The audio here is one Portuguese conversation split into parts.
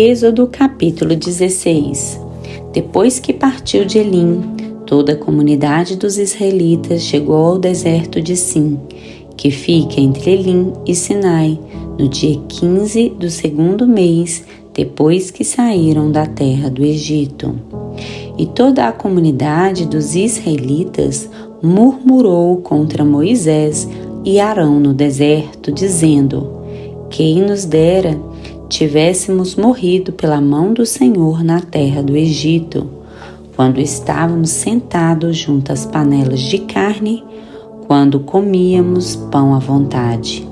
Êxodo capítulo 16. Depois que partiu de Elim, toda a comunidade dos israelitas chegou ao deserto de Sim, que fica entre Elim e Sinai, no dia 15 do segundo mês, depois que saíram da terra do Egito. E toda a comunidade dos israelitas murmurou contra Moisés e Arão no deserto, dizendo: quem nos dera tivéssemos morrido pela mão do Senhor na terra do Egito, quando estávamos sentados junto às panelas de carne, quando comíamos pão à vontade.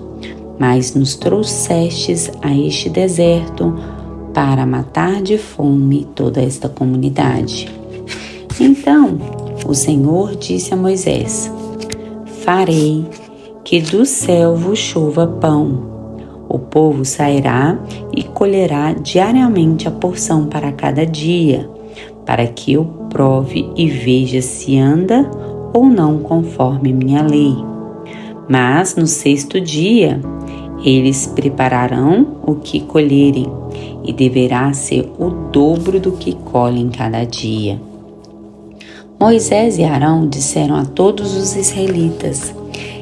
Mas nos trouxestes a este deserto para matar de fome toda esta comunidade. Então o Senhor disse a Moisés: farei que do céu vos chova pão. O povo sairá e colherá diariamente a porção para cada dia, para que eu prove e veja se anda ou não conforme minha lei. Mas no sexto dia, eles prepararão o que colherem, e deverá ser o dobro do que colhem cada dia. Moisés e Arão disseram a todos os israelitas: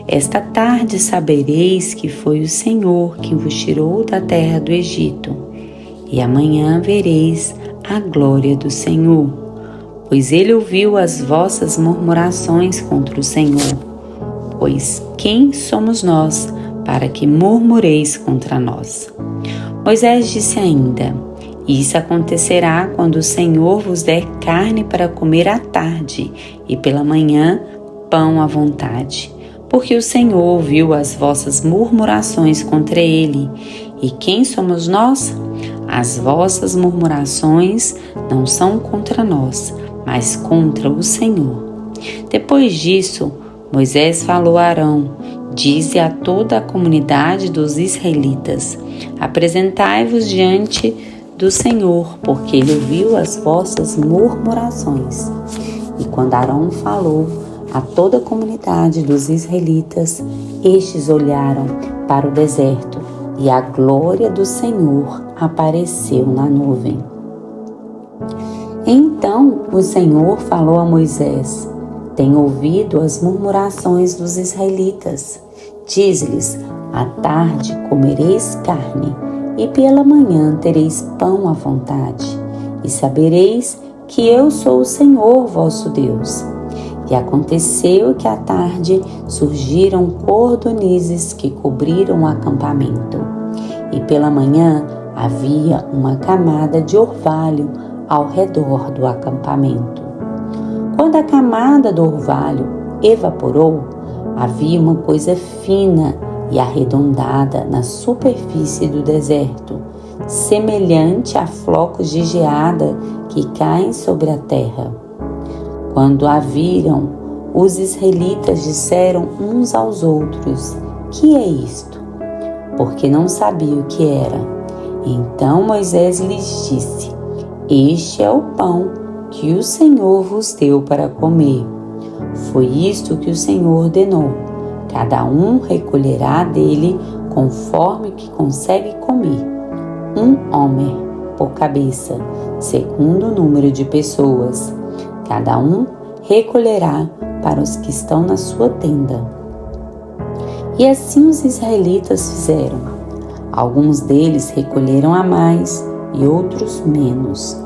esta tarde sabereis que foi o Senhor que vos tirou da terra do Egito, e amanhã vereis a glória do Senhor, pois ele ouviu as vossas murmurações contra o Senhor. Pois quem somos nós para que murmureis contra nós? Moisés disse ainda: isso acontecerá quando o Senhor vos der carne para comer à tarde, e pela manhã pão à vontade. Porque o Senhor ouviu as vossas murmurações contra ele. E quem somos nós? As vossas murmurações não são contra nós, mas contra o Senhor. Depois disso, Moisés falou a Arão: dize a toda a comunidade dos israelitas: apresentai-vos diante do Senhor, porque ele ouviu as vossas murmurações. E quando Arão falou a toda a comunidade dos israelitas, estes olharam para o deserto, e a glória do Senhor apareceu na nuvem. Então o Senhor falou a Moisés: tenho ouvido as murmurações dos israelitas. Diz-lhes: à tarde comereis carne, e pela manhã tereis pão à vontade, e sabereis que eu sou o Senhor vosso Deus. E aconteceu que à tarde surgiram cordonizes que cobriram o acampamento, e pela manhã havia uma camada de orvalho ao redor do acampamento. Quando a camada do orvalho evaporou, havia uma coisa fina e arredondada na superfície do deserto, semelhante a flocos de geada que caem sobre a terra. Quando a viram, os israelitas disseram uns aos outros: que é isto? Porque não sabiam o que era. Então Moisés lhes disse: este é o pão que o Senhor vos deu para comer. Foi isto que o Senhor ordenou: cada um recolherá dele conforme que consegue comer, 1 homer por cabeça, segundo o número de pessoas. Cada um recolherá para os que estão na sua tenda. E assim os israelitas fizeram. Alguns deles recolheram a mais e outros menos.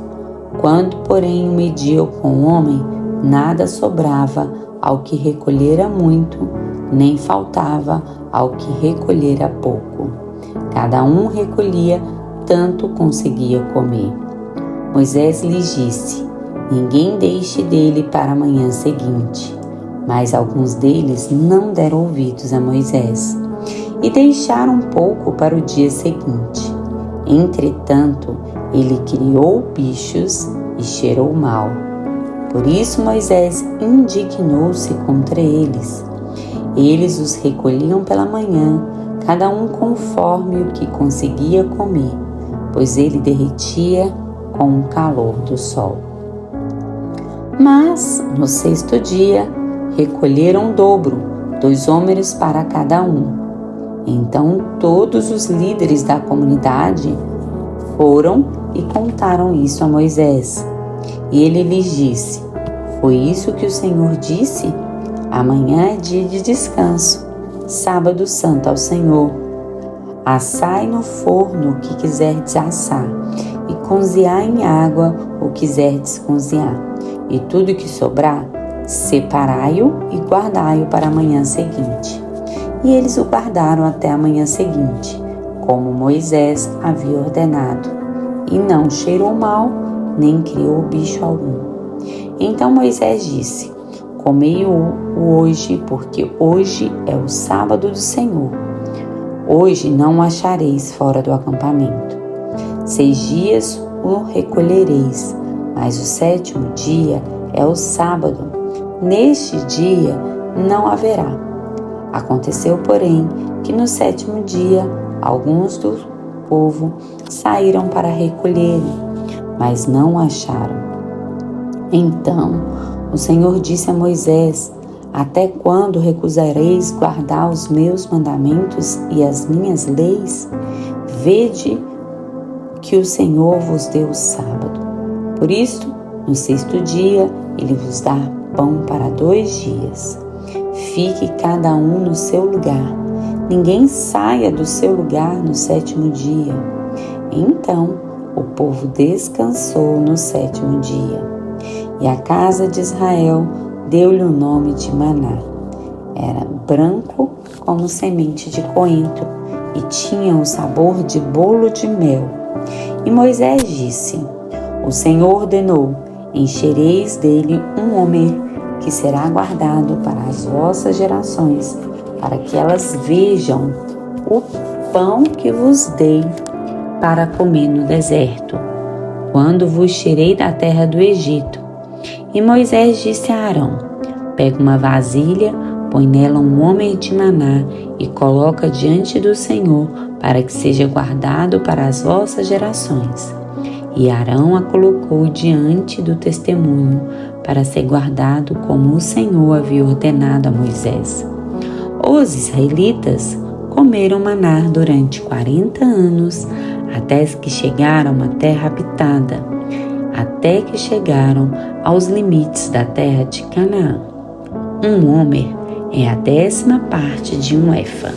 Quando, porém, o mediam com o homem, nada sobrava ao que recolhera muito, nem faltava ao que recolhera pouco. Cada um recolhia tanto conseguia comer. Moisés lhes disse: ninguém deixe dele para a manhã seguinte. Mas alguns deles não deram ouvidos a Moisés, e deixaram um pouco para o dia seguinte. Entretanto, ele criou bichos e cheirou mal. Por isso Moisés indignou-se contra eles. Eles os recolhiam pela manhã, cada um conforme o que conseguia comer, pois ele derretia com o calor do sol. Mas, no sexto dia, recolheram o dobro, 2 homens para cada um. Então todos os líderes da comunidade Foram e contaram isso a Moisés. E ele lhes disse: foi isso que o Senhor disse? Amanhã é dia de descanso, sábado santo ao Senhor. Assai no forno o que quiserdes assar, e cozinhar em água o que quiserdes cozinhar. E tudo que sobrar, separai-o e guardai-o para a manhã seguinte. E eles o guardaram até a manhã seguinte, como Moisés havia ordenado. E não cheirou mal, nem criou bicho algum. Então Moisés disse: comei-o hoje, porque hoje é o sábado do Senhor. Hoje não o achareis fora do acampamento. 6 dias o recolhereis, mas o 7º dia é o sábado. Neste dia não haverá. Aconteceu, porém, que no 7º dia alguns do povo saíram para recolherem, mas não o acharam. Então o Senhor disse a Moisés: até quando recusareis guardar os meus mandamentos e as minhas leis? Vede que o Senhor vos deu o sábado. Por isto, no 6º dia, ele vos dá pão para 2 dias. Fique cada um no seu lugar. Ninguém saia do seu lugar no 7º dia. Então o povo descansou no 7º dia. E a casa de Israel deu-lhe o nome de Maná. Era branco como semente de coentro e tinha o sabor de bolo de mel. E Moisés disse: o Senhor ordenou: enchereis dele um homer, que será guardado para as vossas gerações, para que elas vejam o pão que vos dei para comer no deserto, quando vos tirei da terra do Egito. E Moisés disse a Arão: pega uma vasilha, põe nela um homer de maná e coloca diante do Senhor, para que seja guardado para as vossas gerações. E Arão a colocou diante do testemunho, para ser guardado como o Senhor havia ordenado a Moisés. Os israelitas comeram maná durante 40 anos, até que chegaram a uma terra habitada, até que chegaram aos limites da terra de Canaã. Um homer é a 10ª parte de um efa.